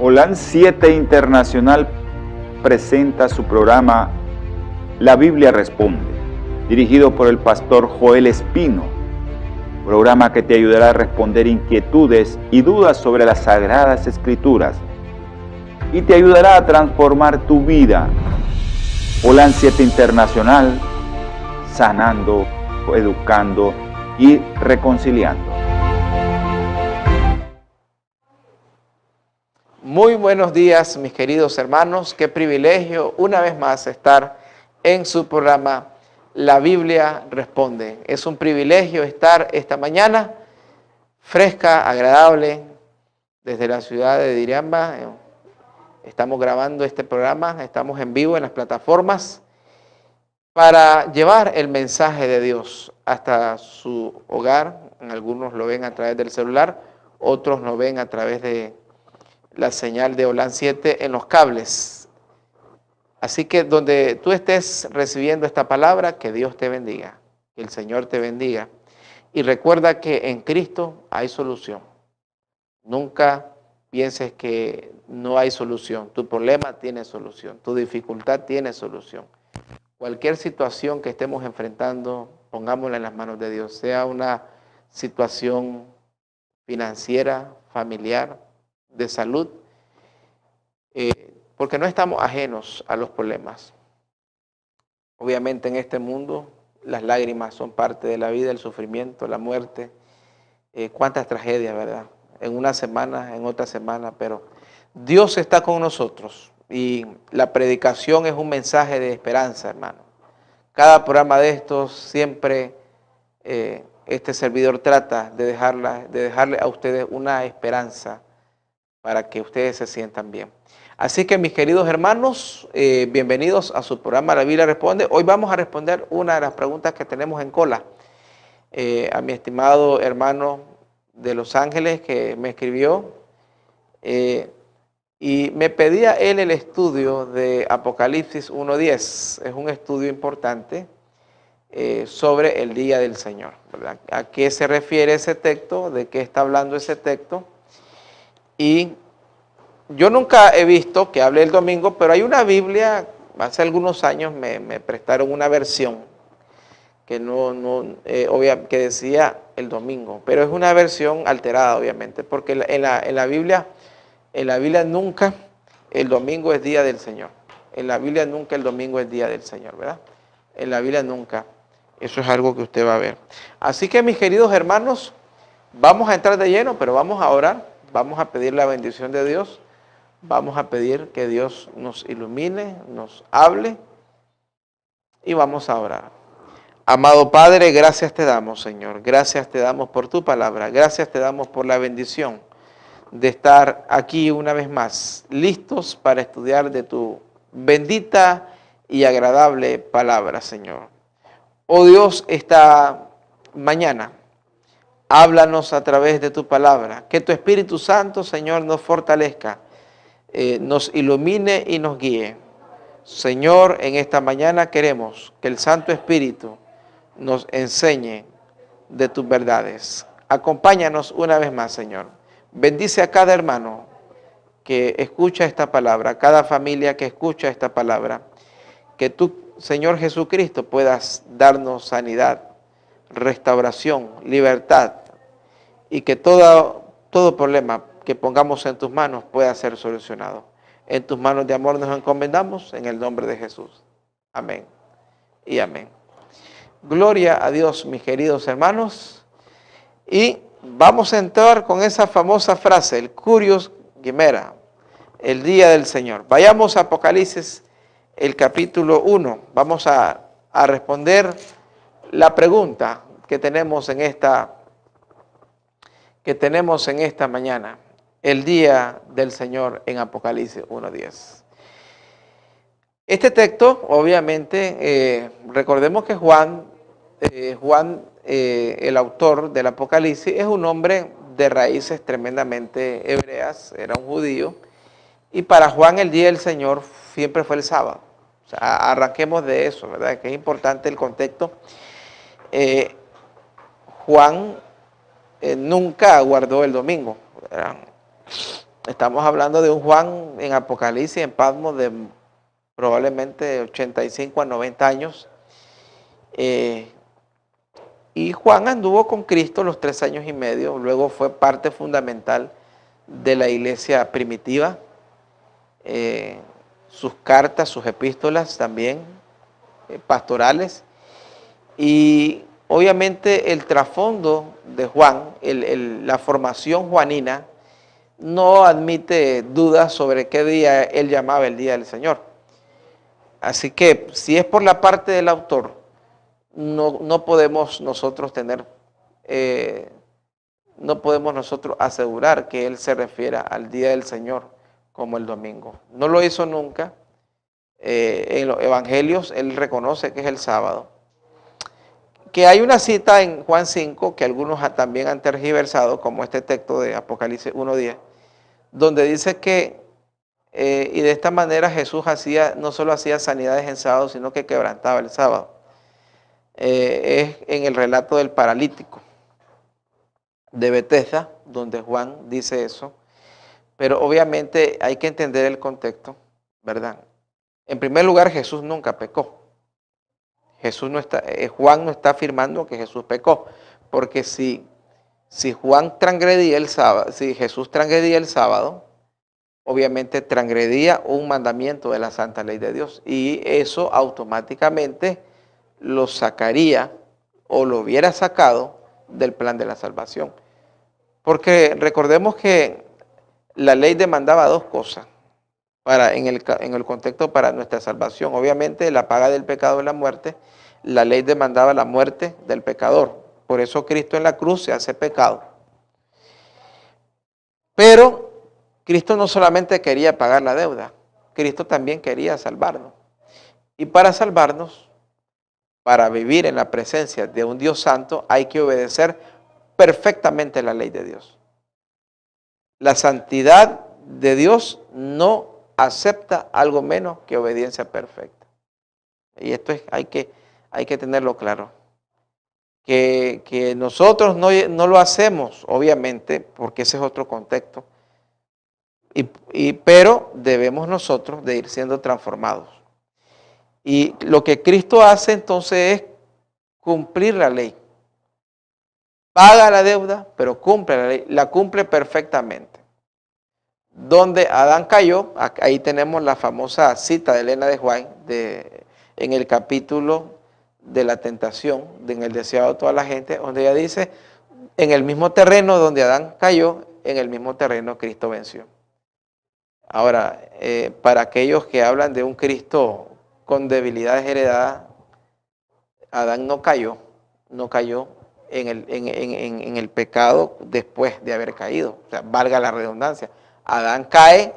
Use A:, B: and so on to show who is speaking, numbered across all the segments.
A: Holan 7 Internacional presenta su programa La Biblia Responde, dirigido por el pastor Joel Espino, programa que te ayudará a responder inquietudes y dudas sobre las Sagradas Escrituras y te ayudará a transformar tu vida. Holan 7 Internacional, sanando, educando y reconciliando.
B: Muy buenos días, mis queridos hermanos. Qué privilegio una vez más estar en su programa La Biblia Responde. Es un privilegio estar esta mañana fresca, agradable, desde la ciudad de Diriamba. Estamos grabando este programa, estamos en vivo en las plataformas para llevar el mensaje de Dios hasta su hogar. Algunos lo ven a través del celular, otros lo ven a través de la señal de Holan 7 en los cables. Así que donde tú estés recibiendo esta palabra, que Dios te bendiga, que el Señor te bendiga. Y recuerda que en Cristo hay solución. Nunca pienses que no hay solución. Tu problema tiene solución, tu dificultad tiene solución. Cualquier situación que estemos enfrentando, pongámosla en las manos de Dios, sea una situación financiera, familiar, de salud, porque no estamos ajenos a los problemas. Obviamente en este mundo las lágrimas son parte de la vida, el sufrimiento, la muerte, cuántas tragedias, ¿verdad? En una semana, en otra semana, pero Dios está con nosotros y la predicación es un mensaje de esperanza, hermano. Cada programa de estos siempre este servidor trata de dejarle a ustedes una esperanza para que ustedes se sientan bien. Así que mis queridos hermanos, bienvenidos a su programa La Biblia Responde. Hoy vamos a responder una de las preguntas que tenemos en cola. A mi estimado hermano de Los Ángeles que me escribió y me pedía él el estudio de Apocalipsis 1:10. Es un estudio importante sobre el día del Señor, ¿verdad? ¿A qué se refiere ese texto? ¿De qué está hablando ese texto? Y yo nunca he visto que hable el domingo, pero hay una Biblia, hace algunos años me prestaron una versión que que decía el domingo, pero es una versión alterada, obviamente, porque en la Biblia nunca el domingo es día del Señor. En la Biblia nunca el domingo es día del Señor, ¿verdad? En la Biblia nunca. Eso es algo que usted va a ver. Así que, mis queridos hermanos, vamos a entrar de lleno, pero vamos a orar, vamos a pedir la bendición de Dios. Vamos a pedir que Dios nos ilumine, nos hable y vamos a orar. Amado Padre, gracias te damos, Señor. Gracias te damos por tu palabra. Gracias te damos por la bendición de estar aquí una vez más, listos para estudiar de tu bendita y agradable palabra, Señor. Oh Dios, esta mañana, háblanos a través de tu palabra. Que tu Espíritu Santo, Señor, nos fortalezca, nos ilumine y nos guíe. Señor, en esta mañana queremos que el Santo Espíritu nos enseñe de tus verdades. Acompáñanos una vez más, Señor. Bendice a cada hermano que escucha esta palabra, a cada familia que escucha esta palabra. Que tú, Señor Jesucristo, puedas darnos sanidad, restauración, libertad y que todo problema que pongamos en tus manos pueda ser solucionado. En tus manos de amor nos encomendamos en el nombre de Jesús. Amén y amén. Gloria a Dios, mis queridos hermanos. Y vamos a entrar con esa famosa frase, el Curios Gimera, el día del Señor. Vayamos a Apocalipsis, el capítulo 1. Vamos a responder la pregunta que tenemos en esta mañana. El día del Señor en Apocalipsis 1:10. Este texto, obviamente, recordemos que Juan, el autor del Apocalipsis, es un hombre de raíces tremendamente hebreas, era un judío, y para Juan el día del Señor siempre fue el sábado. O sea, arranquemos de eso, ¿verdad? Que es importante el contexto. Juan nunca guardó el domingo, ¿verdad? Estamos hablando de un Juan en Apocalipsis, en Patmos, de probablemente 85 a 90 años. Y Juan anduvo con Cristo los 3 años y medio, luego fue parte fundamental de la iglesia primitiva. Sus cartas, sus epístolas también, pastorales. Y obviamente el trasfondo de Juan, la formación juanina, no admite dudas sobre qué día él llamaba el día del Señor. Así que si es por la parte del autor, no podemos nosotros no podemos nosotros asegurar que él se refiera al día del Señor como el domingo. No lo hizo nunca. En los evangelios él reconoce que es el sábado. Que hay una cita en Juan 5 que algunos también han tergiversado, como este texto de Apocalipsis 1:10, donde dice que, y de esta manera Jesús no solo hacía sanidades en sábado, sino que quebrantaba el sábado. Es en el relato del paralítico de Betesda, donde Juan dice eso. Pero obviamente hay que entender el contexto, ¿verdad? En primer lugar, Jesús nunca pecó. Juan no está afirmando que Jesús pecó, porque si Juan transgredía el sábado, si Jesús transgredía el sábado, obviamente transgredía un mandamiento de la santa ley de Dios, y eso automáticamente lo sacaría o lo hubiera sacado del plan de la salvación. Porque recordemos que la ley demandaba 2 cosas en el contexto para nuestra salvación. Obviamente la paga del pecado es la muerte. La ley demandaba la muerte del pecador. Por eso Cristo en la cruz se hace pecado. Pero Cristo no solamente quería pagar la deuda, Cristo también quería salvarnos. Y para salvarnos, para vivir en la presencia de un Dios santo, hay que obedecer perfectamente la ley de Dios. La santidad de Dios no acepta algo menos que obediencia perfecta. Y esto hay que tenerlo claro. Que nosotros no lo hacemos, obviamente, porque ese es otro contexto. Pero debemos nosotros de ir siendo transformados. Y lo que Cristo hace entonces es cumplir la ley. Paga la deuda, pero cumple la ley, la cumple perfectamente. Donde Adán cayó, ahí tenemos la famosa cita de Elena de White en el capítulo de la tentación, en el deseado de toda la gente, donde ella dice, en el mismo terreno donde Adán cayó, en el mismo terreno Cristo venció. Ahora, para aquellos que hablan de un Cristo con debilidades heredadas, Adán no cayó en el pecado después de haber caído. O sea, valga la redundancia. Adán cae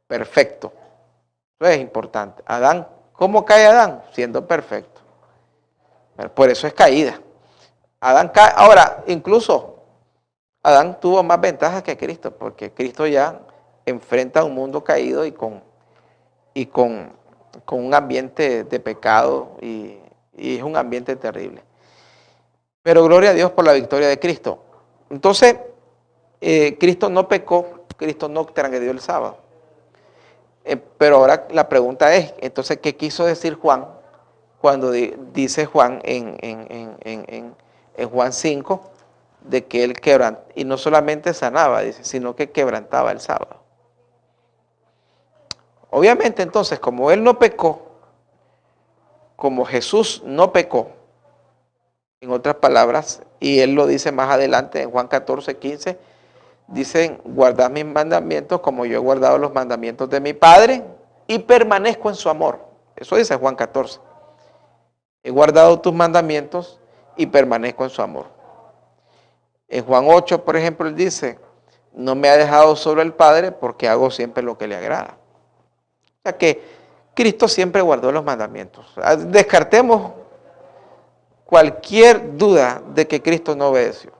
B: perfecto. Eso es importante. ¿Cómo cae Adán? Siendo perfecto. Por eso es caída. Adán cae. Ahora, incluso Adán tuvo más ventajas que Cristo, porque Cristo ya enfrenta un mundo caído y con un ambiente de pecado y es un ambiente terrible. Pero gloria a Dios por la victoria de Cristo. Entonces, Cristo no pecó, Cristo no transgredió el sábado. Pero ahora la pregunta es, entonces, ¿qué quiso decir Juan cuando dice Juan en Juan 5 de que él quebrantaba, y no solamente sanaba, dice, sino que quebrantaba el sábado? Obviamente, entonces, como él no pecó, como Jesús no pecó, en otras palabras, y él lo dice más adelante en Juan 14:15, dicen, guardad mis mandamientos como yo he guardado los mandamientos de mi Padre y permanezco en su amor. Eso dice Juan 14. He guardado tus mandamientos y permanezco en su amor. En Juan 8, por ejemplo, él dice, no me ha dejado solo el Padre porque hago siempre lo que le agrada. O sea que Cristo siempre guardó los mandamientos. Descartemos cualquier duda de que Cristo no obedeció.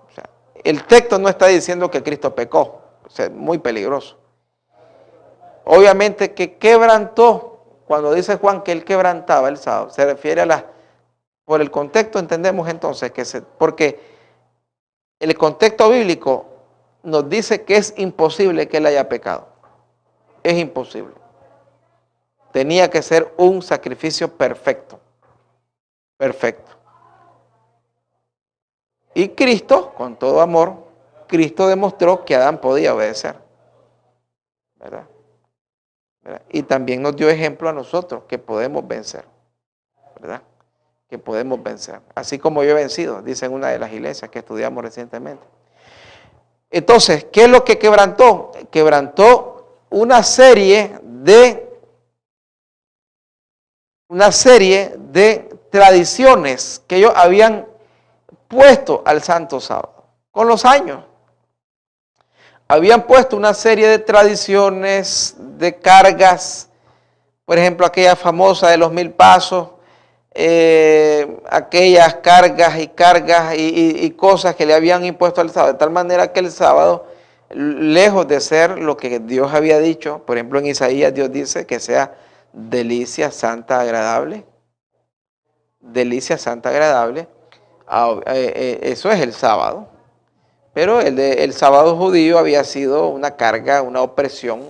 B: O sea, el texto no está diciendo que Cristo pecó. O sea, es muy peligroso. Obviamente que quebrantó, cuando dice Juan que él quebrantaba el sábado, se refiere por el contexto entendemos entonces porque el contexto bíblico nos dice que es imposible que él haya pecado. Es imposible. Tenía que ser un sacrificio perfecto. Perfecto. Y Cristo, con todo amor, Cristo demostró que Adán podía obedecer. ¿Verdad? ¿Verdad? Y también nos dio ejemplo a nosotros que podemos vencer. ¿Verdad? Que podemos vencer. Así como yo he vencido, dice en una de las iglesias que estudiamos recientemente. Entonces, ¿qué es lo que quebrantó? Quebrantó una serie de tradiciones que ellos habían puesto al Santo Sábado. Con los años, habían puesto una serie de tradiciones, de cargas, por ejemplo, aquella famosa de los 1000 pasos, aquellas cargas y cosas que le habían impuesto al sábado, de tal manera que el sábado, lejos de ser lo que Dios había dicho, por ejemplo en Isaías Dios dice que sea delicia santa agradable, delicia santa agradable, eso es el sábado, pero el sábado judío había sido una carga, una opresión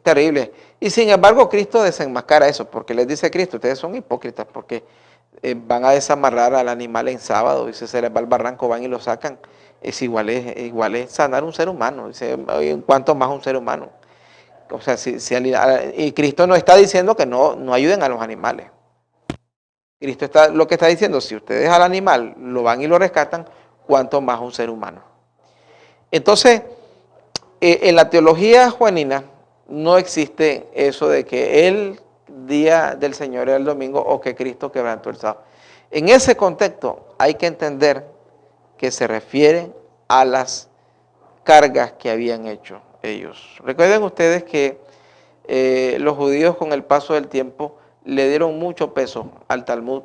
B: terrible. Y sin embargo Cristo desenmascara eso, porque les dice Cristo, ustedes son hipócritas, porque van a desamarrar al animal en sábado, y si se les va al barranco van y lo sacan. Es igual es sanar un ser humano, dice, en cuanto más un ser humano. O sea, y Cristo no está diciendo que no ayuden a los animales. Cristo lo que está diciendo, si ustedes al animal lo van y lo rescatan, cuanto más un ser humano. Entonces, en la teología juanina no existe eso de que el día del Señor era el domingo o que Cristo quebrantó el sábado. En ese contexto hay que entender que se refiere a las cargas que habían hecho ellos. Recuerden ustedes que los judíos con el paso del tiempo le dieron mucho peso al Talmud,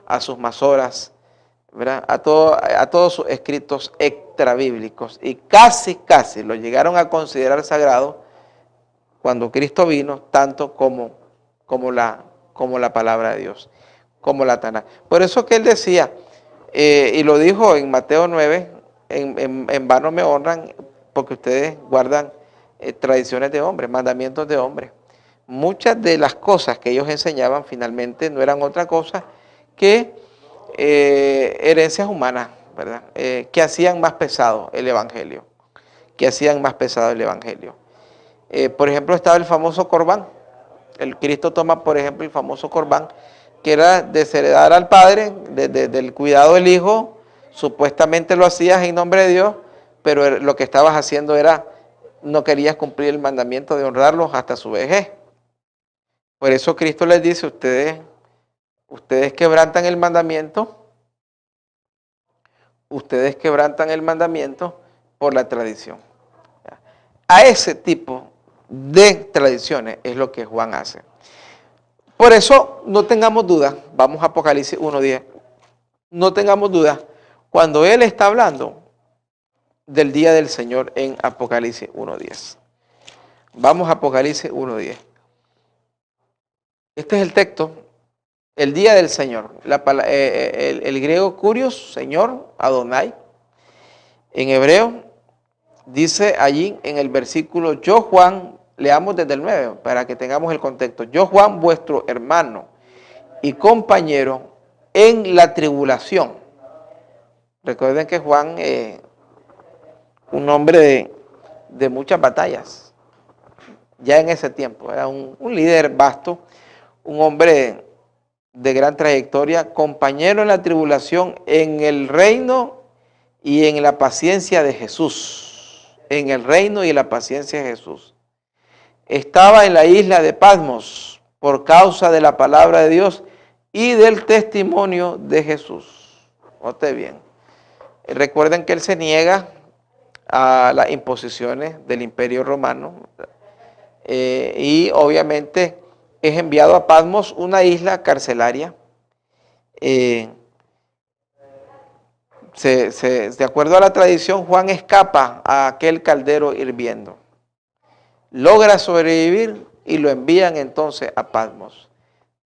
B: a sus masoras, ¿verdad? A todos sus escritos extrabíblicos, y casi lo llegaron a considerar sagrado cuando Cristo vino, tanto como la palabra de Dios, como la Tanaj. Por eso que él decía, y lo dijo en Mateo 9, en vano me honran porque ustedes guardan tradiciones de hombres, mandamientos de hombres. Muchas de las cosas que ellos enseñaban finalmente no eran otra cosa que herencias humanas, ¿verdad? Que hacían más pesado el Evangelio, por ejemplo, estaba el famoso corbán. El Cristo toma, por ejemplo, el famoso corbán, que era desheredar al Padre del cuidado del Hijo. Supuestamente lo hacías en nombre de Dios, pero lo que estabas haciendo era, no querías cumplir el mandamiento de honrarlos hasta su vejez. Por eso Cristo les dice, ustedes quebrantan el mandamiento, por la tradición. A ese tipo de tradiciones es lo que Juan hace. Por eso no tengamos duda, vamos a Apocalipsis 1:10, no tengamos duda, cuando él está hablando del día del Señor en Apocalipsis 1:10. Vamos a Apocalipsis 1:10. Este es el texto, el día del Señor. El griego kurios, Señor, Adonai. En hebreo dice allí en el versículo, yo Juan, leamos desde el 9 para que tengamos el contexto. Yo Juan, vuestro hermano y compañero en la tribulación. Recuerden que Juan, un hombre de muchas batallas, ya en ese tiempo, era un líder vasto, un hombre de gran trayectoria, compañero en la tribulación, en el reino y en la paciencia de Jesús. En el reino y en la paciencia de Jesús. Estaba en la isla de Patmos por causa de la palabra de Dios y del testimonio de Jesús. Note bien. Recuerden que él se niega a las imposiciones del Imperio Romano y obviamente es enviado a Patmos, una isla carcelaria. De acuerdo a la tradición, Juan escapa a aquel caldero hirviendo. Logra sobrevivir y lo envían entonces a Patmos.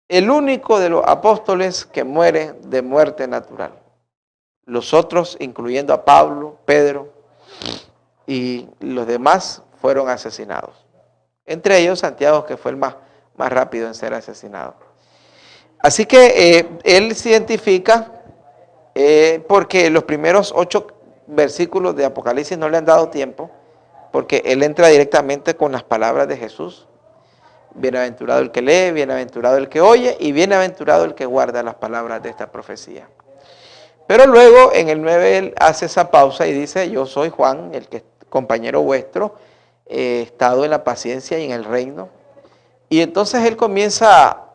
B: El único de los apóstoles que muere de muerte natural. Los otros, incluyendo a Pablo, Pedro, y los demás fueron asesinados. Entre ellos Santiago, que fue el más rápido en ser asesinado. Así que él se identifica porque los primeros 8 versículos de Apocalipsis no le han dado tiempo, porque él entra directamente con las palabras de Jesús. Bienaventurado el que lee, bienaventurado el que oye y bienaventurado el que guarda las palabras de esta profecía. Pero luego en el 9 él hace esa pausa y dice: yo soy Juan, el que compañero vuestro, he estado en la paciencia y en el reino. Y entonces él comienza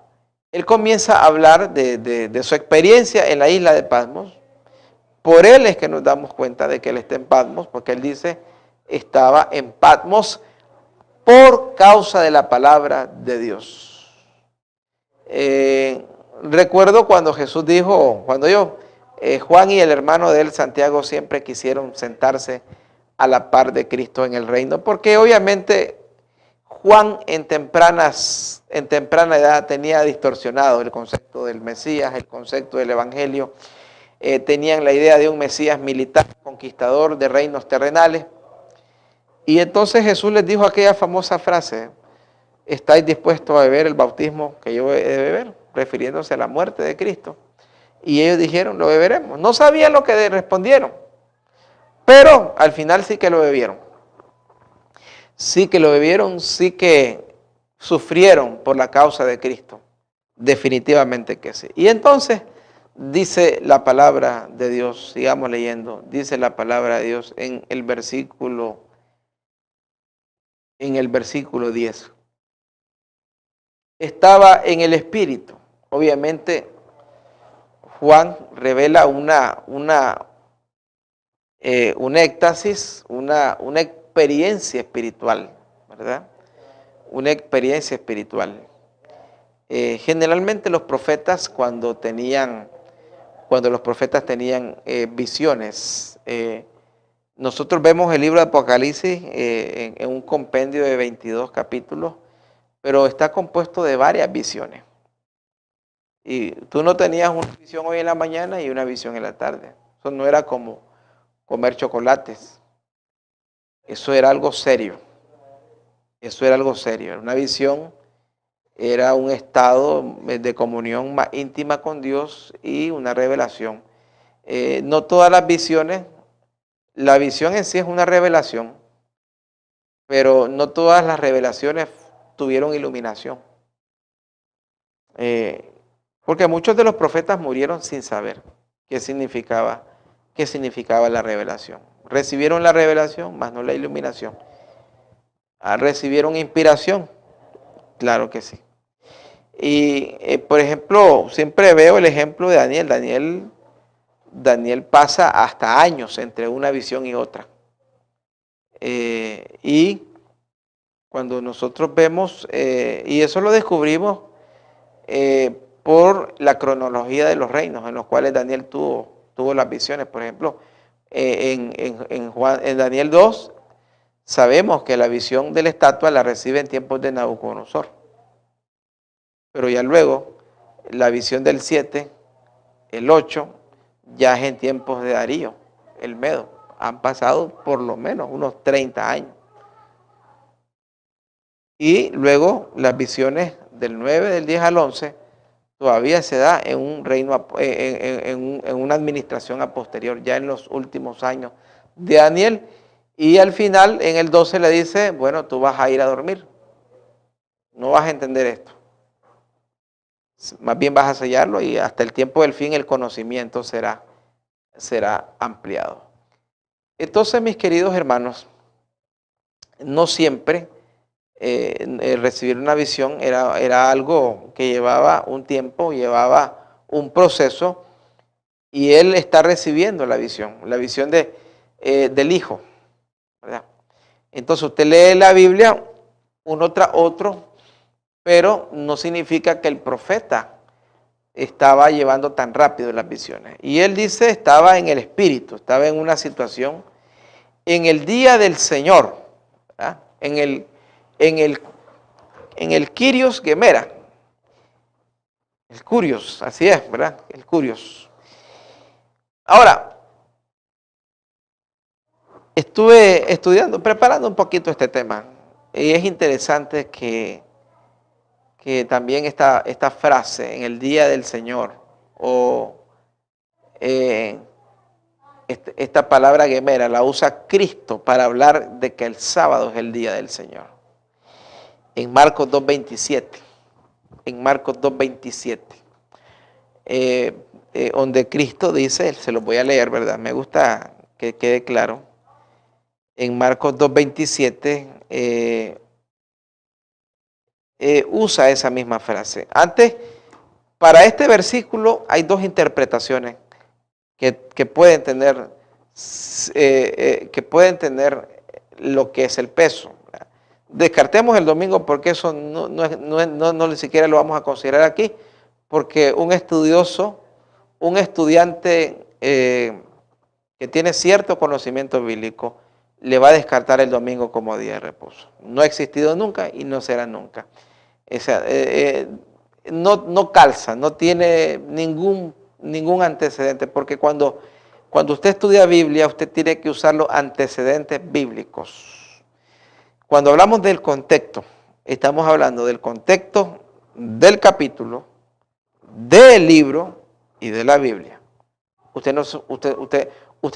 B: a hablar de su experiencia en la isla de Patmos. Por él es que nos damos cuenta de que él está en Patmos, porque él dice: estaba en Patmos por causa de la palabra de Dios. Recuerdo cuando Jesús dijo, Juan y el hermano de él, Santiago, siempre quisieron sentarse a la par de Cristo en el reino, porque obviamente Juan en temprana edad tenía distorsionado el concepto del Mesías, el concepto del Evangelio. Tenían la idea de un Mesías militar, conquistador de reinos terrenales. Y entonces Jesús les dijo aquella famosa frase: ¿estáis dispuestos a beber el bautismo que yo he de beber? Refiriéndose a la muerte de Cristo. Y ellos dijeron: lo beberemos. No sabían lo que respondieron, pero al final sí que lo bebieron. Sí que lo bebieron, sí que sufrieron por la causa de Cristo. Definitivamente que sí. Y entonces dice la palabra de Dios, sigamos leyendo, dice la palabra de Dios en el versículo 10. Estaba en el Espíritu. Obviamente Juan revela una éxtasis, una experiencia espiritual, ¿verdad? Una experiencia espiritual. Generalmente los profetas cuando los profetas tenían visiones, nosotros vemos el libro de Apocalipsis en un compendio de 22 capítulos, pero está compuesto de varias visiones. Y tú no tenías una visión hoy en la mañana y una visión en la tarde. Eso no era como comer chocolates. Eso era algo serio. Eso era algo serio. Una visión era un estado de comunión más íntima con Dios y una revelación. No todas las visiones, la visión en sí es una revelación, pero no todas las revelaciones tuvieron iluminación. Porque muchos de los profetas murieron sin saber qué significaba la revelación. Recibieron la revelación, mas no la iluminación. ¿Recibieron inspiración? Claro que sí. Y, por ejemplo, siempre veo el ejemplo de Daniel. Daniel pasa hasta años entre una visión y otra. Y cuando nosotros vemos, y eso lo descubrimos por la cronología de los reinos en los cuales Daniel tuvo las visiones. Por ejemplo, en Daniel 2, sabemos que la visión de la estatua la recibe en tiempos de Nabucodonosor. Pero ya luego, la visión del 7, el 8, ya es en tiempos de Darío, el Medo. Han pasado por lo menos unos 30 años. Y luego las visiones del 9, del 10 al 11, todavía se da en un reino, en una administración a posterior, ya en los últimos años de Daniel. Y al final, en el 12 le dice: bueno, tú vas a ir a dormir. No vas a entender esto. Más bien vas a sellarlo y hasta el tiempo del fin el conocimiento será ampliado. Entonces, mis queridos hermanos, no siempre recibir una visión era algo que llevaba un tiempo, llevaba un proceso, y él está recibiendo la visión del Hijo, ¿verdad? Entonces usted lee la Biblia uno tras otro, pero no significa que el profeta estaba llevando tan rápido las visiones. Y él dice: estaba en el Espíritu, estaba en una situación en el día del Señor, ¿verdad? En el Kyrios Gemera. El Curios, así es, ¿verdad? El Curios. Ahora, Estuve estudiando, preparando un poquito este tema. Y es interesante que también esta frase, en el día del Señor, o esta palabra gemera, la usa Cristo para hablar de que el sábado es el día del Señor. En Marcos 2.27. En Marcos 2.27. Donde Cristo dice, se los voy a leer, ¿verdad? Me gusta que quede claro. En Marcos 2.27 usa esa misma frase. Antes, para este versículo hay dos interpretaciones que pueden tener lo que es el peso. Descartemos el domingo porque eso no ni siquiera lo vamos a considerar aquí, porque un estudiante que tiene cierto conocimiento bíblico, le va a descartar el domingo como día de reposo. No ha existido nunca y no será nunca. O sea, no calza, no tiene ningún antecedente, porque cuando usted estudia Biblia, usted tiene que usar los antecedentes bíblicos. Cuando hablamos del contexto, estamos hablando del contexto del capítulo, del libro y de la Biblia. Usted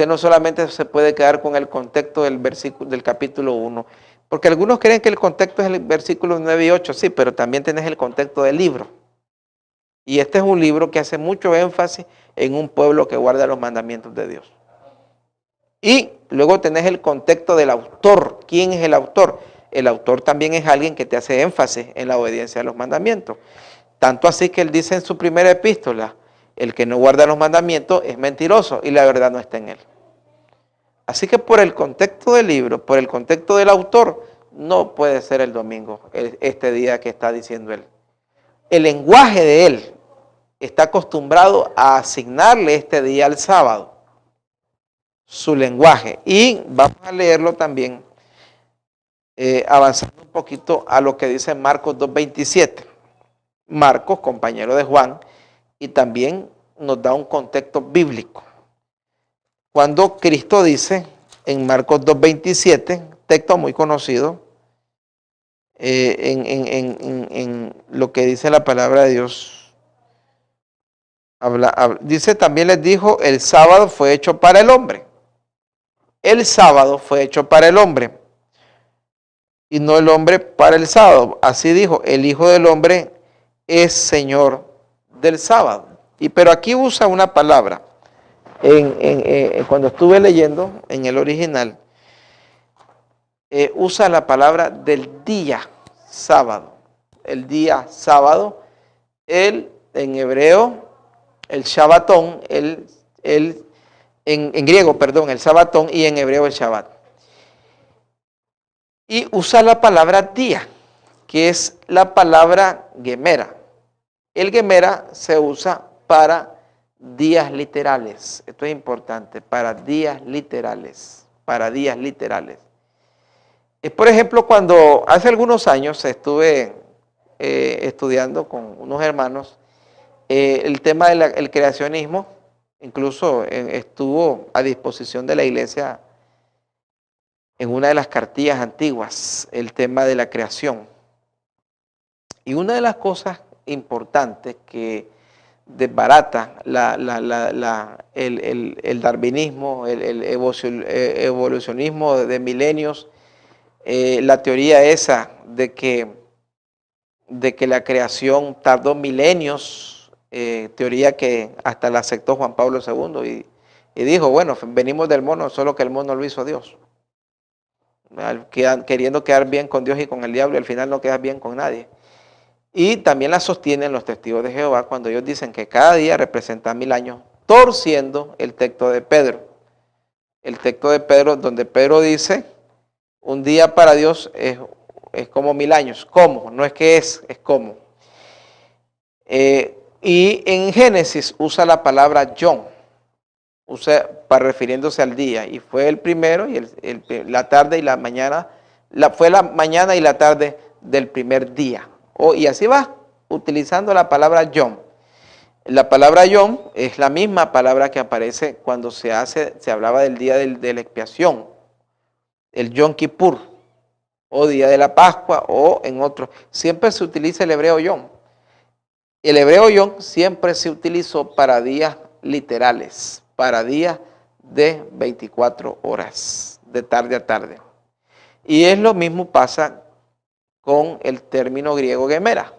B: no solamente se puede quedar con el contexto del capítulo 1, porque algunos creen que el contexto es el versículo 9 y 8, sí, pero también tenés el contexto del libro. Y este es un libro que hace mucho énfasis en un pueblo que guarda los mandamientos de Dios. Y luego tenés el contexto del autor. ¿Quién es el autor? El autor también es alguien que te hace énfasis en la obediencia a los mandamientos. Tanto así que él dice en su primera epístola, el que no guarda los mandamientos es mentiroso y la verdad no está en él. Así que por el contexto del libro, por el contexto del autor, no puede ser el domingo, este día que está diciendo él. El lenguaje de él está acostumbrado a asignarle este día al sábado, su lenguaje. Y vamos a leerlo también, avanzando un poquito a lo que dice Marcos 2.27. Marcos, compañero de Juan, y también nos da un contexto bíblico. Cuando Cristo dice en Marcos 2.27, texto muy conocido, en lo que dice la palabra de Dios, dice, también les dijo, el sábado fue hecho para el hombre. El sábado fue hecho para el hombre y no el hombre para el sábado. Así dijo, el Hijo del Hombre es Señor del sábado. Pero aquí usa una palabra, cuando estuve leyendo en el original, usa la palabra del día sábado. El día sábado, en hebreo, el Shabbatón, en griego, perdón, el Shabbatón, y en hebreo el Shabbat. Y usa la palabra día, que es la palabra gemera. El gemera se usa para días literales. Esto es importante, para días literales. Para días literales. Por ejemplo, cuando hace algunos años estuve estudiando con unos hermanos el tema del creacionismo, incluso estuvo a disposición de la iglesia en una de las cartillas antiguas, el tema de la creación. Y una de las cosas importantes que desbarata el darwinismo, el evolucionismo de milenios, la teoría esa de que la creación tardó milenios, teoría que hasta la aceptó Juan Pablo II y dijo, bueno, venimos del mono, solo que el mono lo hizo Dios. Queriendo quedar bien con Dios y con el diablo, y al final no quedas bien con nadie. Y también la sostienen los testigos de Jehová cuando ellos dicen que cada día representa 1000 años, torciendo el texto de Pedro. El texto de Pedro, donde Pedro dice, un día para Dios es como 1000 años. ¿Cómo? No es que es como. Y en Génesis usa la palabra yom, usa para refiriéndose al día. Y fue el primero, y la tarde y la mañana, fue la mañana y la tarde del primer día. Y así va, utilizando la palabra yom. La palabra yom es la misma palabra que aparece cuando se hablaba del día de la expiación, el Yom Kippur, o Día de la Pascua, o en otros. Siempre se utiliza el hebreo Yom. El hebreo Yom siempre se utilizó para días literales, para días de 24 horas, de tarde a tarde. Y es lo mismo pasa con el término griego gemera.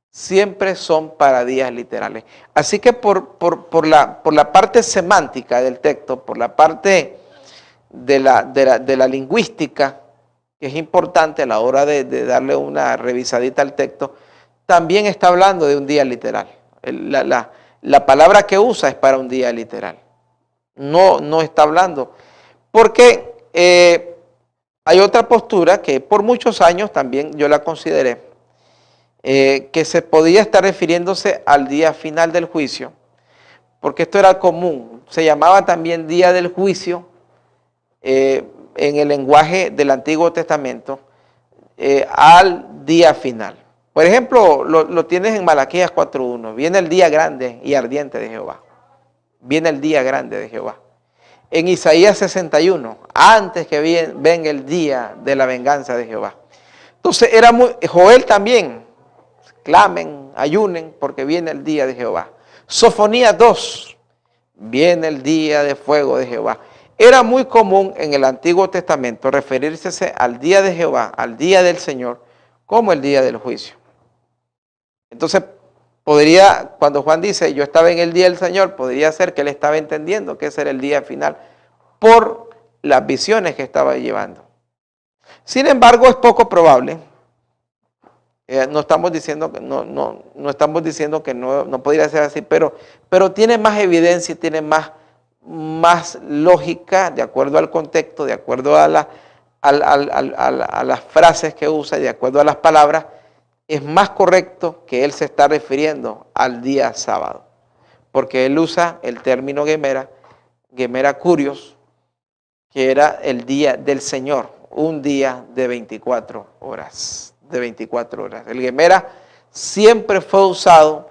B: Siempre son para días literales. Así que por la parte semántica del texto, por la parte de la lingüística, que es importante a la hora de darle una revisadita al texto, también está hablando de un día literal. La palabra que usa es para un día literal. No está hablando. Porque hay otra postura que por muchos años también yo la consideré, que se podía estar refiriéndose al día final del juicio, porque esto era común. Se llamaba también día del juicio en el lenguaje del Antiguo Testamento al día final. Por ejemplo, lo tienes en Malaquías 4.1. Viene el día grande y ardiente de Jehová. Viene el día grande de Jehová. En Isaías 61, antes que venga el día de la venganza de Jehová. Entonces Joel también, clamen, ayunen, porque viene el día de Jehová. Sofonías 2, viene el día de fuego de Jehová. Era muy común en el Antiguo Testamento referirse al día de Jehová, al día del Señor, como el día del juicio. Entonces, cuando Juan dice, yo estaba en el día del Señor, podría ser que él estaba entendiendo que ese era el día final por las visiones que estaba llevando. Sin embargo, es poco probable. No estamos diciendo que no podría ser así, pero tiene más evidencia, tiene más lógica, de acuerdo al contexto, de acuerdo a las frases que usa, de acuerdo a las palabras. Es más correcto que él se está refiriendo al día sábado, porque él usa el término gemera curios, que era el día del Señor, un día de 24 horas. El gemera siempre fue usado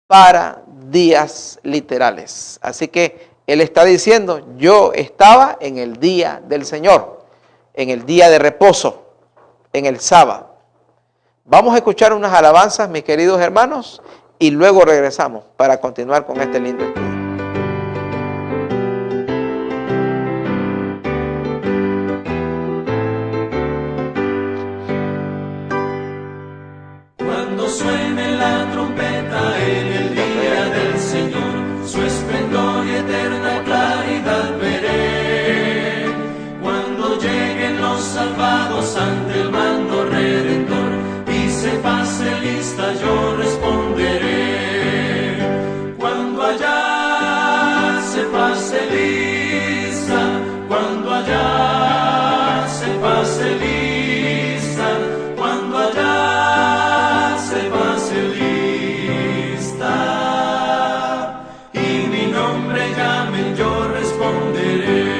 B: para días literales. Así que él está diciendo, yo estaba en el día del Señor, en el día de reposo, en el sábado. Vamos a escuchar unas alabanzas, mis queridos hermanos, y luego regresamos para continuar con este lindo estudio.
C: Cuando suene la trompeta en el día del Señor, su esplendor y eterna claridad veré. Cuando lleguen los salvados ante el mando redentor, se pase lista, yo responderé. Cuando allá se pase lista, cuando allá se pase lista, cuando allá se pase lista, y mi nombre llamen, yo responderé.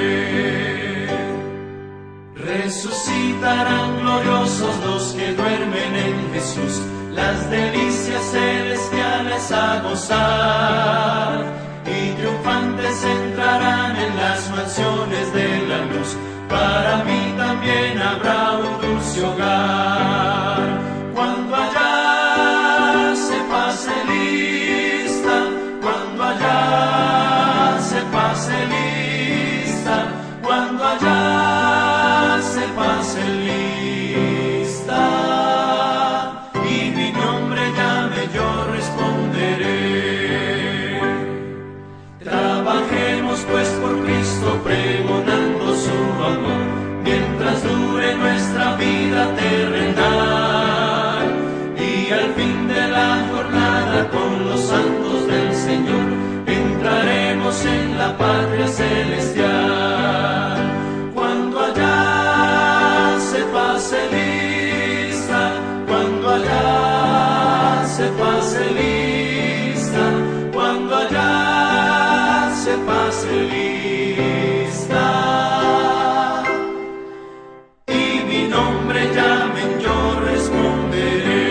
C: Resucitarán gloriosos los que duermen en Jesús, las delicias celestiales a gozar, y triunfantes entrarán en las mansiones de la luz. Para mí también habrá un dulce hogar. Cuando allá se pase lista, cuando allá se pase lista, cuando allá se pase lista, y mi nombre llame, yo responderé. Trabajemos pues por Cristo, pregonando su amor, mientras dure nuestra vida terrenal, y al fin de la jornada con los santos del Señor entraremos en la patria celestial. Cuando allá se pase lista, cuando allá se pase lista, cuando allá se pase lista, y mi nombre llamen, yo responderé.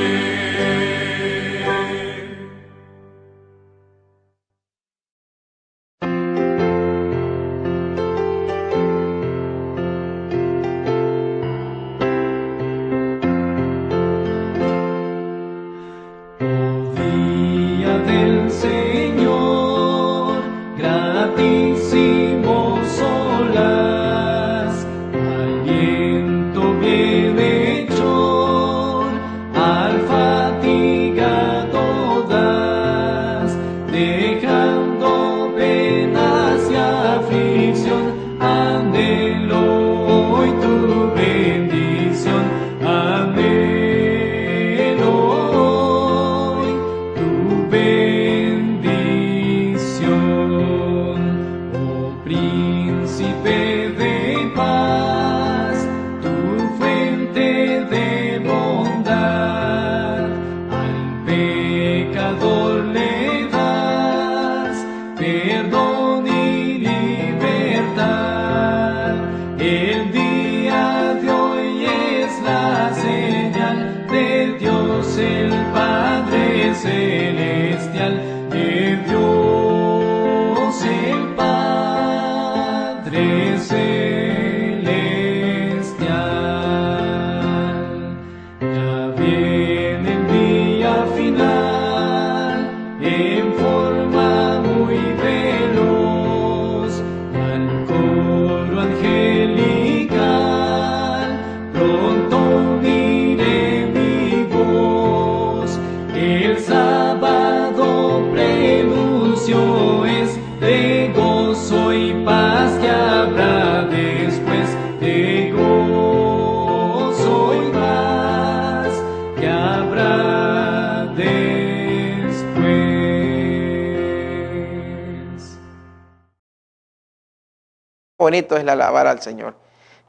B: bonito es alabar al Señor.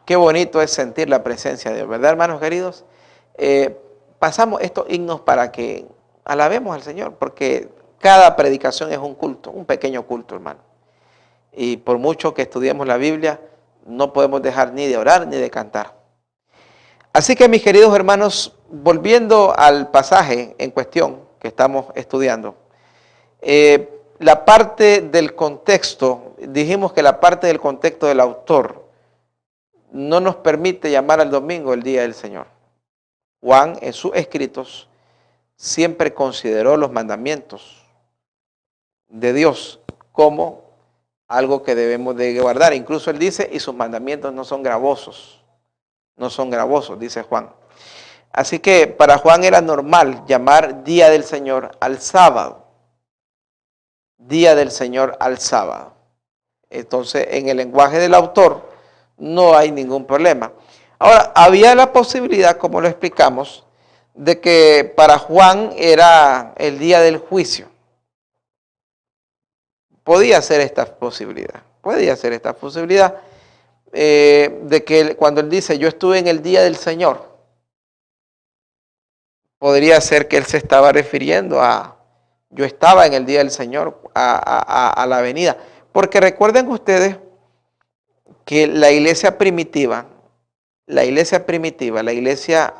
B: Qué bonito es sentir la presencia de Dios, ¿verdad, hermanos queridos? Pasamos estos himnos para que alabemos al Señor, porque cada predicación es un culto, un pequeño culto, hermano. Y por mucho que estudiemos la Biblia, no podemos dejar ni de orar ni de cantar. Así que, mis queridos hermanos, volviendo al pasaje en cuestión que estamos estudiando, la parte del contexto, dijimos que la parte del contexto del autor no nos permite llamar al domingo el día del Señor. Juan, en sus escritos, siempre consideró los mandamientos de Dios como algo que debemos de guardar. Incluso él dice, y sus mandamientos no son gravosos. No son gravosos, dice Juan. Así que para Juan era normal llamar día del Señor al sábado. Día del Señor al sábado. Entonces, en el lenguaje del autor no hay ningún problema. Ahora, había la posibilidad, como lo explicamos, de que para Juan era el día del juicio. Podía ser esta posibilidad. De que cuando él dice, yo estuve en el día del Señor, podría ser que él se estaba refiriendo a, yo estaba en el día del Señor, a la venida. Porque recuerden ustedes que la iglesia primitiva, la iglesia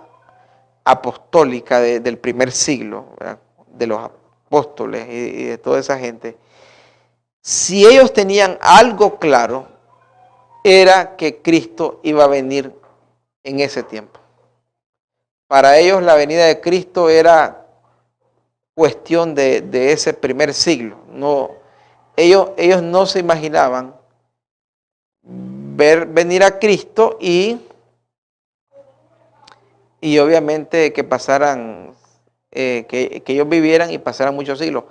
B: apostólica del primer siglo, ¿verdad?, de los apóstoles y de toda esa gente, si ellos tenían algo claro, era que Cristo iba a venir en ese tiempo. Para ellos la venida de Cristo era cuestión de ese primer siglo. No, ellos no se imaginaban ver venir a Cristo y obviamente que pasaran, que ellos vivieran y pasaran muchos siglos.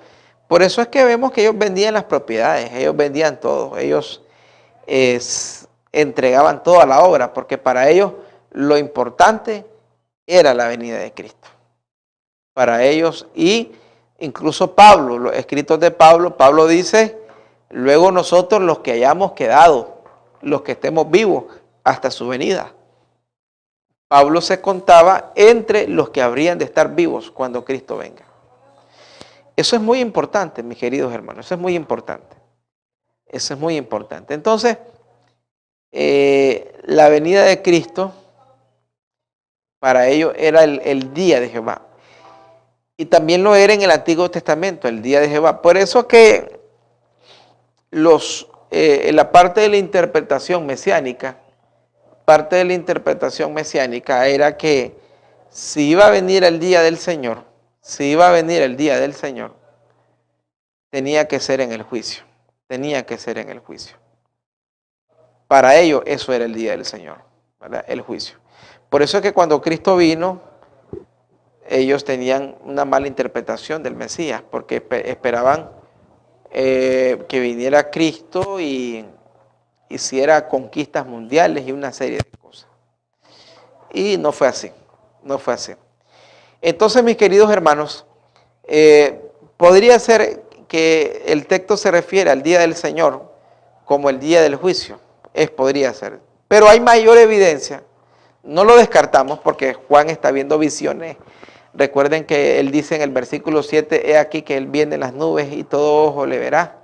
B: Por eso es que vemos que ellos vendían las propiedades, ellos vendían todo, ellos entregaban toda la obra, porque para ellos lo importante era la venida de Cristo. Para ellos, y incluso Pablo, los escritos de Pablo dice, luego nosotros los que hayamos quedado, los que estemos vivos hasta su venida. Pablo se contaba entre los que habrían de estar vivos cuando Cristo venga. Eso es muy importante, mis queridos hermanos, eso es muy importante. Eso es muy importante. Entonces, la venida de Cristo, para ellos era el día de Jehová. Y también lo era en el Antiguo Testamento, el día de Jehová. Por eso que en la parte de la interpretación mesiánica, era que si iba a venir el día del Señor, tenía que ser en el juicio. Para ellos eso era el día del Señor, ¿verdad? El juicio. Por eso es que cuando Cristo vino, ellos tenían una mala interpretación del Mesías, porque esperaban que viniera Cristo y hiciera conquistas mundiales y una serie de cosas. Y no fue así. Entonces, mis queridos hermanos, podría ser que el texto se refiere al día del Señor como el día del juicio. Podría ser. Pero hay mayor evidencia. No lo descartamos porque Juan está viendo visiones. Recuerden que él dice en el versículo 7, he aquí que él viene en las nubes y todo ojo le verá.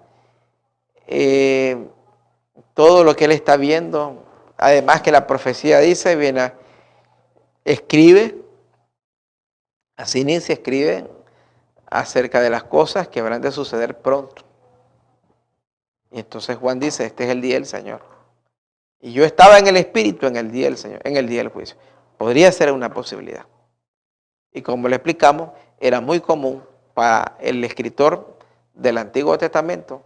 B: Todo lo que él está viendo, además que la profecía dice, viene, escribe, así inicia, escribe acerca de las cosas que habrán de suceder pronto. Y entonces Juan dice, este es el día del Señor. Y yo estaba en el Espíritu en el día del Señor, en el día del juicio. Podría ser una posibilidad. Y como le explicamos, era muy común para el escritor del Antiguo Testamento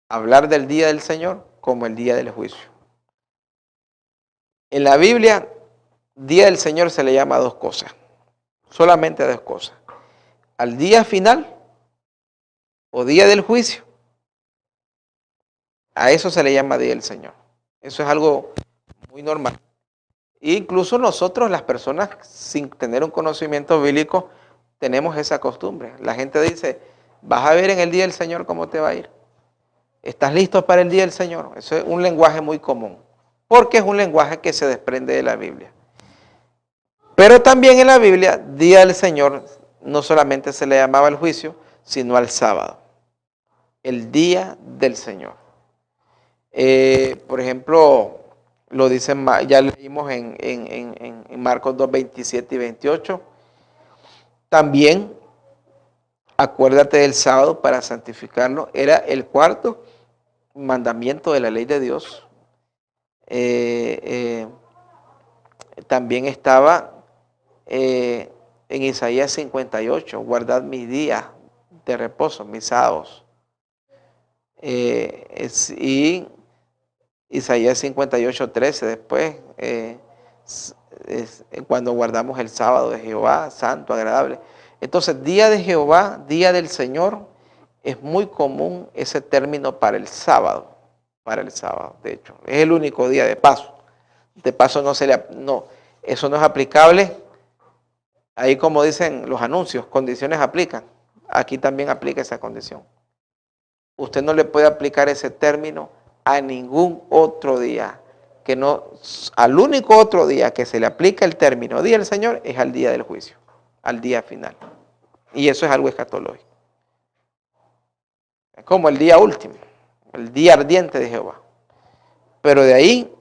B: hablar del día del Señor como el día del juicio. En la Biblia, día del Señor se le llama a dos cosas, solamente a dos cosas. Al día final o día del juicio, a eso se le llama día del Señor. Eso es algo muy normal. E incluso nosotros, las personas sin tener un conocimiento bíblico, tenemos esa costumbre. La gente dice, vas a ver en el día del Señor cómo te va a ir. ¿Estás listo para el día del Señor? Eso es un lenguaje muy común, porque es un lenguaje que se desprende de la Biblia. Pero también en la Biblia, día del Señor, no solamente se le llamaba al juicio, sino al sábado. El día del Señor. Por ejemplo, lo dicen, ya leímos en Marcos 2, 27 y 28. También, acuérdate del sábado para santificarlo. Era el cuarto mandamiento de la ley de Dios. También estaba en Isaías 58, guardad mis días de reposo, mis sábados. Y Isaías 58, 13 después, cuando guardamos el sábado de Jehová, santo, agradable. Entonces, día de Jehová, día del Señor, es muy común ese término para el sábado, de hecho. Es el único día de paso. De paso eso no es aplicable. Ahí, como dicen los anuncios, condiciones aplican. Aquí también aplica esa condición. Usted no le puede aplicar ese término a ningún otro día. Al único otro día que se le aplica el término día del Señor es al día del juicio, al día final. Y eso es algo escatológico. Es como el día último, el día ardiente de Jehová. Pero de ahí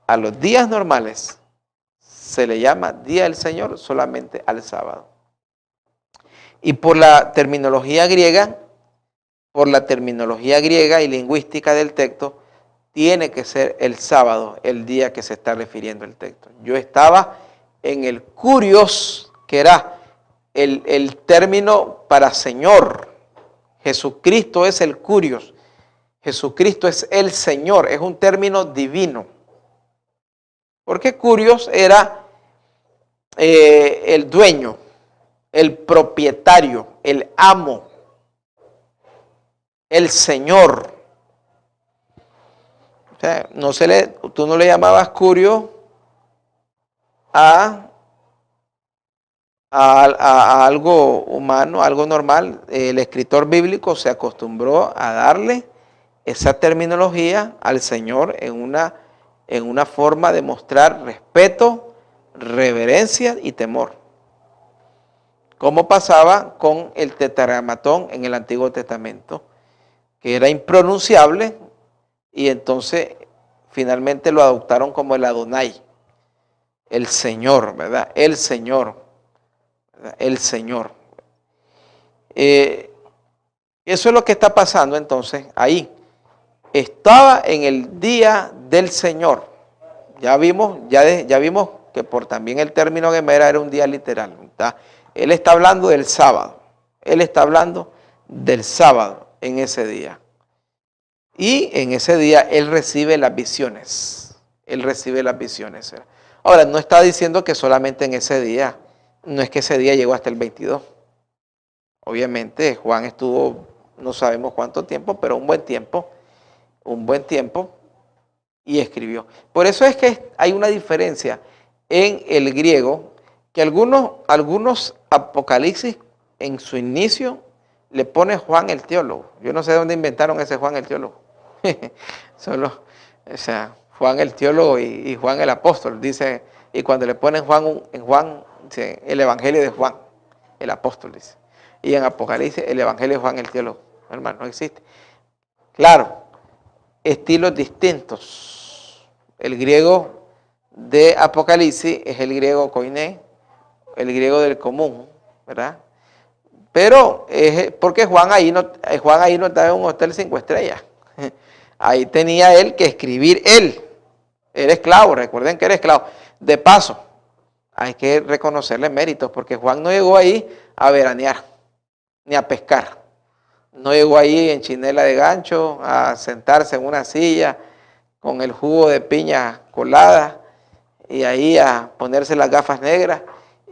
B: a los días normales se le llama día del Señor solamente al sábado. Y por la terminología griega y lingüística del texto, tiene que ser el sábado, el día que se está refiriendo el texto. Yo estaba en el kurios, que era el término para Señor. Jesucristo es el kurios. Jesucristo es el Señor, es un término divino. Porque kurios era el dueño, el propietario, el amo, el Señor. O sea, tú no le llamabas curio a algo humano, algo normal. El escritor bíblico se acostumbró a darle esa terminología al Señor en una forma de mostrar respeto, reverencia y temor. Como pasaba con el tetragramatón en el Antiguo Testamento, que era impronunciable, y entonces finalmente lo adoptaron como el Adonai, el Señor, ¿verdad? El Señor, ¿verdad? El Señor. Eso es lo que está pasando entonces ahí. Estaba en el día del Señor. Ya vimos que por también el término gemera era un día literal, ¿verdad? Él está hablando del sábado. Él está hablando del sábado en ese día. Y en ese día él recibe las visiones. Él recibe las visiones. Ahora, no está diciendo que solamente en ese día. No es que ese día llegó hasta el 22. Obviamente Juan estuvo, no sabemos cuánto tiempo, pero un buen tiempo, y escribió. Por eso es que hay una diferencia en el griego, que algunos apocalipsis en su inicio le pone Juan el teólogo. Yo no sé de dónde inventaron ese Juan el teólogo. Juan el teólogo y Juan el apóstol, dice, y cuando le ponen Juan, dice, el evangelio de Juan, el apóstol, dice. Y en Apocalipsis, el evangelio de Juan el teólogo. Hermano, no existe. Claro, estilos distintos. El griego de Apocalipsis es el griego koiné, el griego del común, ¿verdad? Pero es porque Juan ahí no estaba en un hotel 5 estrellas. Ahí tenía él que escribir él. Era esclavo, recuerden que era esclavo. De paso, hay que reconocerle méritos, porque Juan no llegó ahí a veranear, ni a pescar. No llegó ahí en chinela de gancho, a sentarse en una silla con el jugo de piña colada y ahí a ponerse las gafas negras.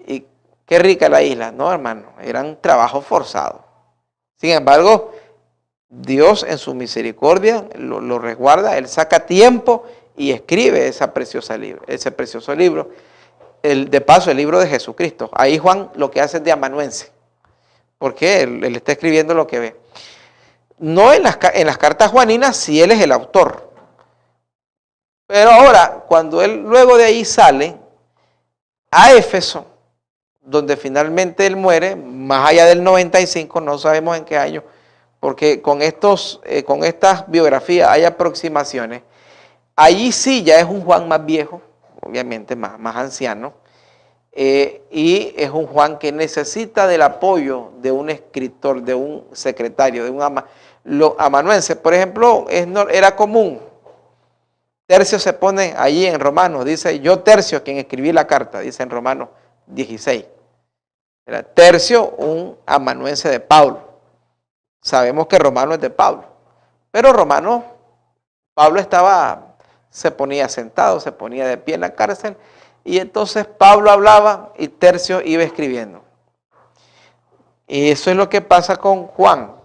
B: Y qué rica la isla. No, hermano, eran trabajos forzados. Sin embargo, Dios en su misericordia lo resguarda, Él saca tiempo y escribe ese precioso libro. De paso, el libro de Jesucristo. Ahí Juan lo que hace es de amanuense, porque él está escribiendo lo que ve. No en las cartas juaninas, si él es el autor. Pero ahora, cuando él luego de ahí sale a Éfeso, donde finalmente él muere, más allá del 95, no sabemos en qué año, porque con estas biografías hay aproximaciones. Allí sí ya es un Juan más viejo, obviamente más anciano, y es un Juan que necesita del apoyo de un escritor, de un secretario, de un amanuense. Por ejemplo, era común. Tercio se pone allí en Romanos, dice, yo Tercio, quien escribí la carta, dice en Romanos 16. Era Tercio, un amanuense de Pablo. Sabemos que Romano es de Pablo, pero Pablo se ponía sentado, se ponía de pie en la cárcel, y entonces Pablo hablaba y Tercio iba escribiendo. Y eso es lo que pasa con Juan.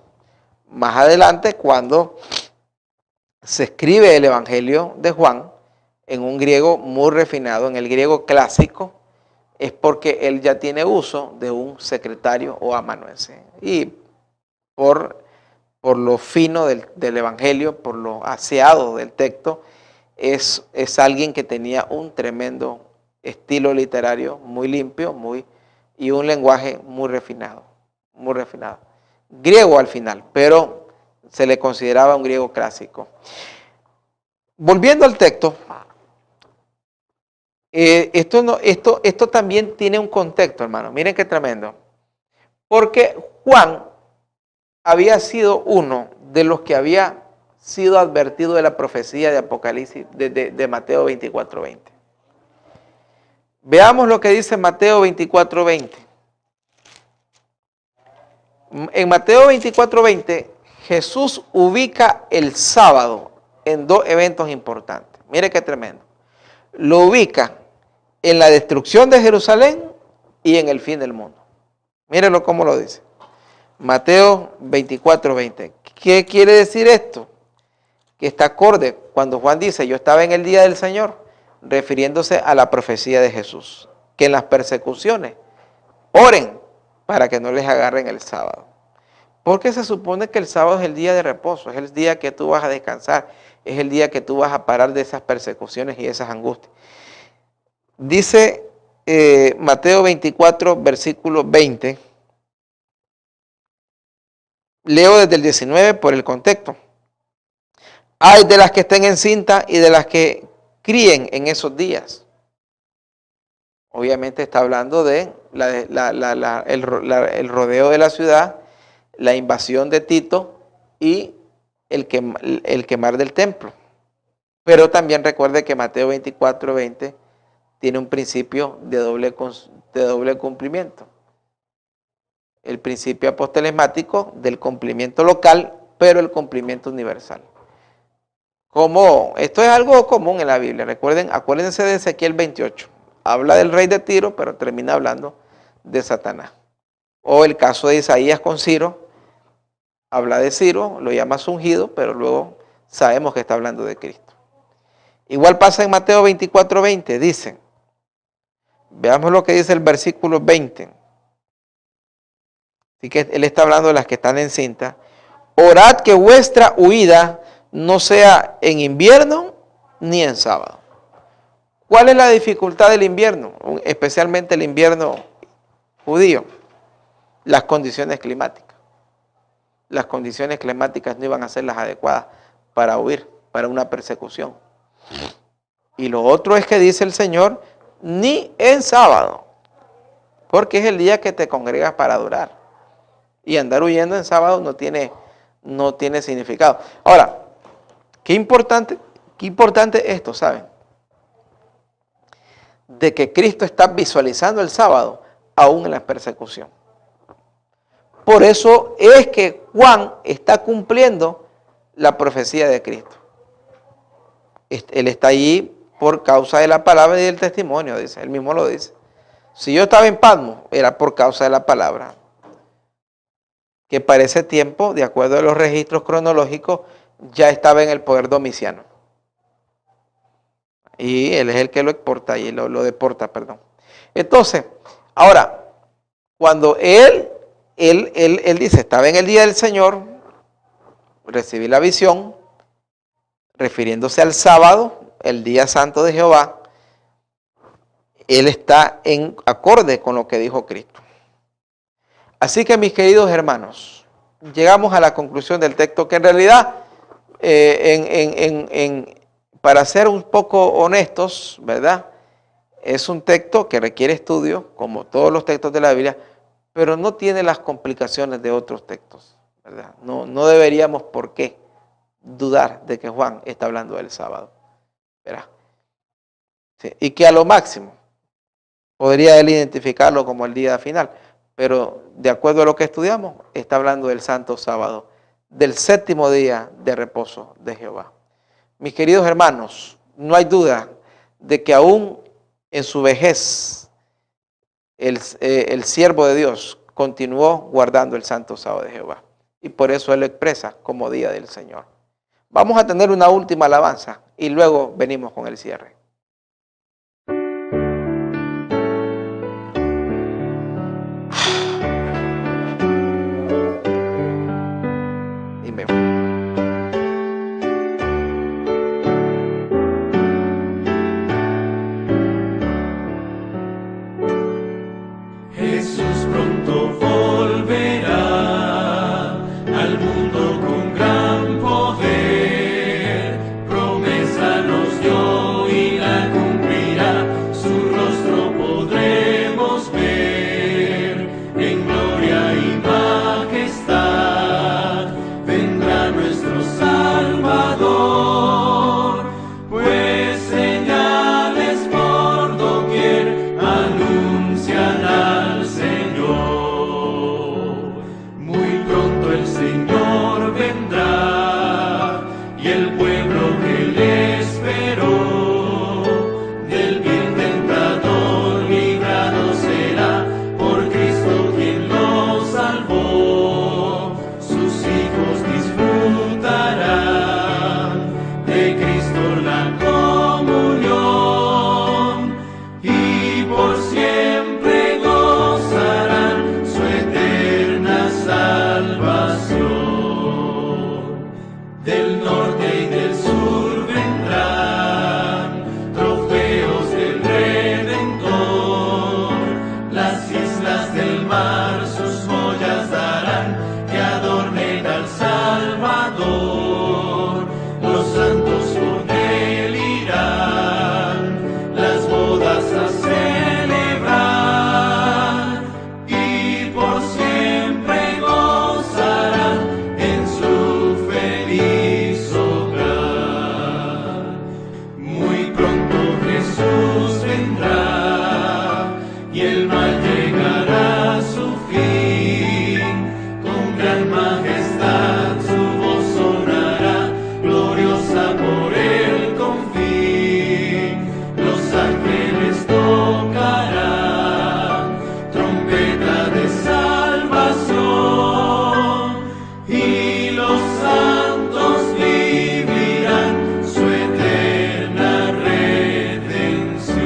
B: Más adelante, cuando se escribe el Evangelio de Juan en un griego muy refinado, en el griego clásico, es porque él ya tiene uso de un secretario o amanuense. Y por lo fino del Evangelio, por lo aseado del texto, es alguien que tenía un tremendo estilo literario, muy limpio, y un lenguaje muy refinado. Griego al final, pero se le consideraba un griego clásico. Volviendo al texto, esto también tiene un contexto, hermano. Miren qué tremendo. Porque Juan había sido uno de los que había sido advertido de la profecía de Apocalipsis, de Mateo 24:20. Veamos lo que dice Mateo 24:20. En Mateo 24:20, Jesús ubica el sábado en dos eventos importantes. Mire qué tremendo. Lo ubica en la destrucción de Jerusalén y en el fin del mundo. Mírenlo cómo lo dice. Mateo 24:20. ¿Qué quiere decir esto? Que está acorde cuando Juan dice, yo estaba en el día del Señor, refiriéndose a la profecía de Jesús, que en las persecuciones oren para que no les agarren el sábado. Porque se supone que el sábado es el día de reposo, es el día que tú vas a descansar, es el día que tú vas a parar de esas persecuciones y esas angustias. Dice Mateo 24, versículo 20. Leo desde el 19 por el contexto. Ay de las que estén encintas y de las que críen en esos días. Obviamente está hablando de el rodeo de la ciudad, la invasión de Tito y el quemar del templo. Pero también recuerde que Mateo 24:20 tiene un principio de doble cumplimiento. El principio apostelismático del cumplimiento local, pero el cumplimiento universal. Esto es algo común en la Biblia. Acuérdense de Ezequiel 28. Habla del rey de Tiro, pero termina hablando de Satanás. O el caso de Isaías con Ciro. Habla de Ciro, lo llama ungido, pero luego sabemos que está hablando de Cristo. Igual pasa en Mateo 24:20. Dice, veamos lo que dice el versículo 20. Así que él está hablando de las que están encintas. Orad que vuestra huida no sea en invierno ni en sábado. ¿Cuál es la dificultad del invierno? Especialmente el invierno judío. Las condiciones climáticas. Las condiciones climáticas no iban a ser las adecuadas para huir, para una persecución. Y lo otro es que dice el Señor, ni en sábado, porque es el día que te congregas para adorar. Y andar huyendo en sábado no tiene significado. Ahora, qué importante esto, ¿saben? De que Cristo está visualizando el sábado aún en la persecución. Por eso es que Juan está cumpliendo la profecía de Cristo. Él está allí por causa de la palabra y del testimonio, dice. Él mismo lo dice. Si yo estaba en Patmos, era por causa de la palabra. Que para ese tiempo, de acuerdo a los registros cronológicos, ya estaba en el poder Domiciano. Y él es el que lo exporta y lo deporta, perdón. Entonces, ahora, cuando él dice, estaba en el día del Señor, recibí la visión, refiriéndose al sábado, el día santo de Jehová, él está en acorde con lo que dijo Cristo. Así que, mis queridos hermanos, llegamos a la conclusión del texto que en realidad, para ser un poco honestos, ¿verdad? Es un texto que requiere estudio, como todos los textos de la Biblia, pero no tiene las complicaciones de otros textos, ¿verdad? No deberíamos por qué dudar de que Juan está hablando del sábado, ¿verdad? Sí, y que a lo máximo podría él identificarlo como el día final, pero de acuerdo a lo que estudiamos, está hablando del santo sábado, del séptimo día de reposo de Jehová. Mis queridos hermanos, no hay duda de que aún en su vejez, el siervo de Dios continuó guardando el santo sábado de Jehová. Y por eso él lo expresa como día del Señor. Vamos a tener una última alabanza y luego venimos con el cierre.
C: Jesús pronto volverá al mundo con gran poder, promesa nos dio y la cumplirá, su rostro podremos ver, en gloria y majestad vendrá nuestro Salvador, pues señales por doquier anuncian al Señor. Muy pronto el Señor vendrá y el pueblo que le esperó del vil tentador librado será, por Cristo quien lo salvó. Sus hijos disfrutarán de Cristo la comunión y por siempre gozarán su eterna salvación. Del norte y del sur vendrán trofeos del Redentor, las islas del mar sus joyas darán que adornen al Salvador. Los santos con él irán las bodas a celebrar y por siempre gozarán en su feliz hogar. Muy pronto Jesús vendrá y el mal llegará a su fin, con gran majestad su voz sonará, gloriosa por el confín. Los ángeles tocarán trompeta de salvación y los santos vivirán su eterna redención.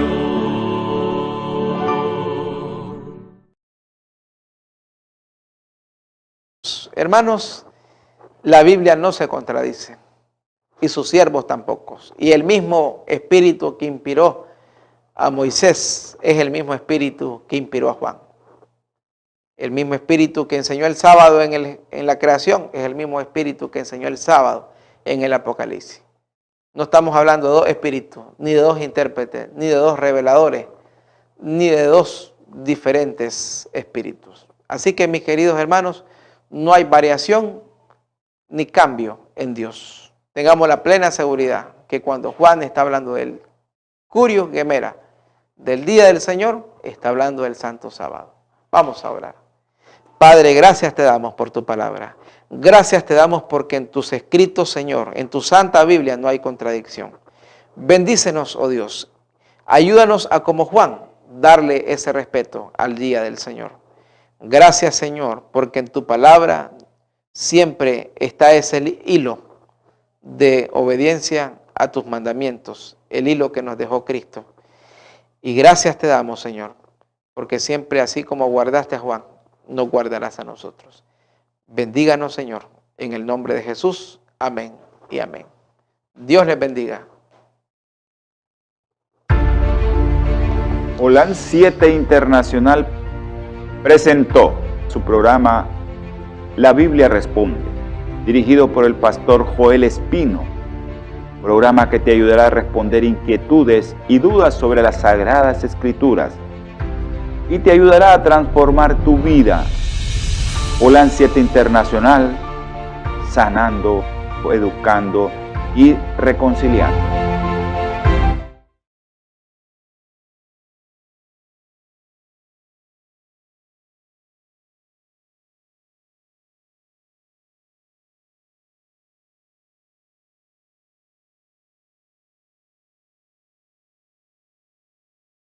B: Hermanos, la Biblia no se contradice y sus siervos tampoco. Y el mismo espíritu que inspiró a Moisés es el mismo espíritu que inspiró a Juan. El mismo espíritu que enseñó el sábado en la creación es el mismo espíritu que enseñó el sábado en el Apocalipsis. No estamos hablando de dos espíritus, ni de dos intérpretes, ni de dos reveladores, ni de dos diferentes espíritus. Así que, mis queridos hermanos, no hay variación ni cambio en Dios. Tengamos la plena seguridad que cuando Juan está hablando del Curios Gemera, del día del Señor, está hablando del Santo Sábado. Vamos a orar. Padre, gracias te damos por tu palabra. Gracias te damos porque en tus escritos, Señor, en tu Santa Biblia no hay contradicción. Bendícenos, oh Dios. Ayúdanos a, como Juan, darle ese respeto al día del Señor. Gracias, Señor, porque en tu palabra siempre está ese hilo de obediencia a tus mandamientos, el hilo que nos dejó Cristo. Y gracias te damos, Señor, porque siempre así como guardaste a Juan, nos guardarás a nosotros. Bendíganos, Señor, En el nombre de Jesús, amén y amén. Dios les bendiga.
A: Holan 7 Internacional presentó su programa La Biblia Responde, dirigido por el pastor Joel Espino, programa que te ayudará a responder inquietudes y dudas sobre las Sagradas Escrituras y te ayudará a transformar tu vida. Holan 7 Internacional, sanando, educando y reconciliando.